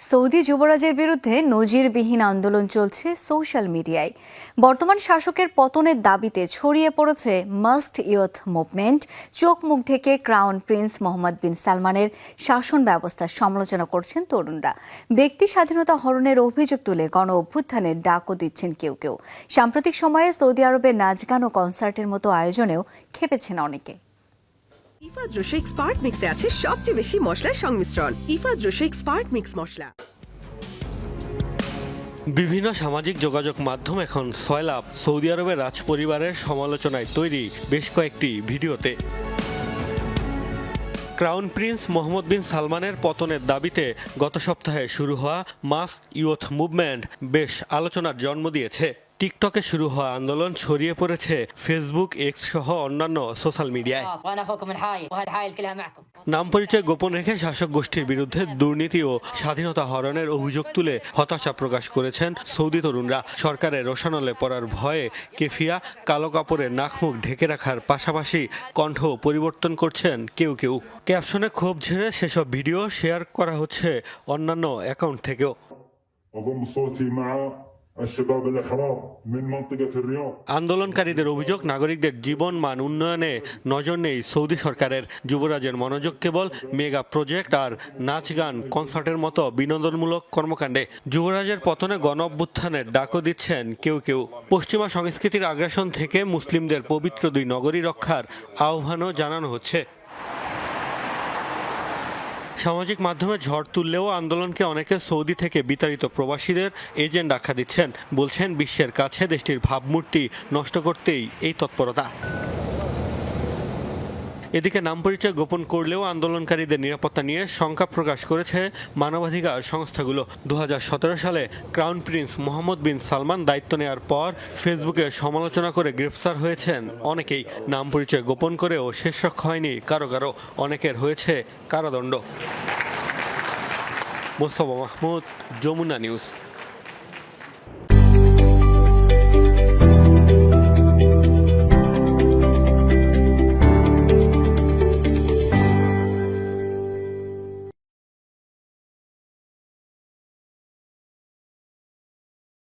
Saudi যুবরাজের বিরুদ্ধে নজিরবিহীন আন্দোলন চলছে সোশ্যাল মিডিয়ায়। বর্তমান শাসকের পতনের দাবিতে ছড়িয়ে পড়েছে মাস্ট ইয়ুথ মুভমেন্ট। চোখ মুখ ঢেকে ক্রাউন প্রিন্স মোহাম্মদ বিন সালমানের শাসন ব্যবস্থার সমালোচনা করছেন তরুণরা। ব্যক্তি স্বাধীনতা হরণের অভিযোগ তুলে গণ অভ্যুত্থানের ডাকও দিচ্ছেন কেউ কেউ। সাম্প্রতিক সময়ে সৌদি আরবে নাচ গান ও কনসার্টের মতো আয়োজনেও খেপেছেন অনেকে। ইফাদ রোশেক স্পার্ক মিক্সে আছে সবচেয়ে বেশি মশলার সংমিশ্রণ। ইফাদ রোশেক স্পার্ক মিক্স মশলা। বিভিন্ন সামাজিক যোগাযোগ মাধ্যম এখন সয়লাব সৌদি আরবের রাজ পরিবারের সমালোচনায় তৈরি বেশ কয়েকটি ভিডিওতে। ক্রাউন প্রিন্স মোহাম্মদ বিন সালমানের পতনের দাবিতে গত সপ্তাহে শুরু হওয়া মাস্ট ইয়ুথ মুভমেন্ট বেশ আলোচনার জন্ম দিয়েছে। টিকটকে শুরু হওয়া আন্দোলন ছড়িয়ে পড়েছে ফেসবুক, এক্স সহ অন্যান্য সোশ্যাল মিডিয়ায়। নাম পরিচয় গোপন রেখে শাসক গোষ্ঠীর বিরুদ্ধে দুর্নীতি ও স্বাধীনতা হরণের অভিযোগ তুলে হতাশা প্রকাশ করেছেন সৌদি তরুণরা। সরকারের রোষানলে পড়ার ভয়ে কেফিয়া, কালো কাপড়ে নাক মুখ ঢেকে রাখার পাশাপাশি কণ্ঠ পরিবর্তন করছেন কেউ কেউ। ক্যাপশনে ক্ষোভ ঝেড়ে সেসব ভিডিও শেয়ার করা হচ্ছে অন্যান্য অ্যাকাউন্ট থেকেও। আন্দোলনকারীদের অভিযোগ, নাগরিকদের জীবন মান উন্নয়নে নজর নেই সৌদি সরকারের। যুবরাজের মনোযোগ কেবল মেগা প্রজেক্ট আর নাচ গান, কনসার্টের মতো বিনোদনমূলক কর্মকাণ্ডে। যুবরাজের পতনে গণ অভ্যুত্থানের ডাকও দিচ্ছেন কেউ কেউ। পশ্চিমা সংস্কৃতির আগ্রাসন থেকে মুসলিমদের পবিত্র দুই নগরী রক্ষার আহ্বানও জানানো হচ্ছে। সামাজিক মাধ্যমে ঝড় তুললেও আন্দোলনকে অনেকে সৌদি থেকে বিতাড়িত প্রবাসীদের এজেন্ট আখ্যা দিচ্ছেন। বলছেন বিশ্বের কাছে দেশটির ভাবমূর্তি নষ্ট করতেই এই তৎপরতা। এদিকে নাম পরিচয় গোপন করলেও আন্দোলনকারীদের নিরাপত্তা নিয়ে শঙ্কা প্রকাশ করেছে মানবাধিকার সংস্থাগুলো। 2017 সালে ক্রাউন প্রিন্স মোহাম্মদ বিন সালমান দায়িত্ব নেওয়ার পর ফেসবুকে সমালোচনা করে গ্রেফতার হয়েছেন অনেকেই। নাম পরিচয় গোপন করেও শেষ রক্ষা হয়নি কারো কারো, অনেকের হয়েছে কারাদণ্ড। মোস্তফা মাহমুদ, যমুনা নিউজ।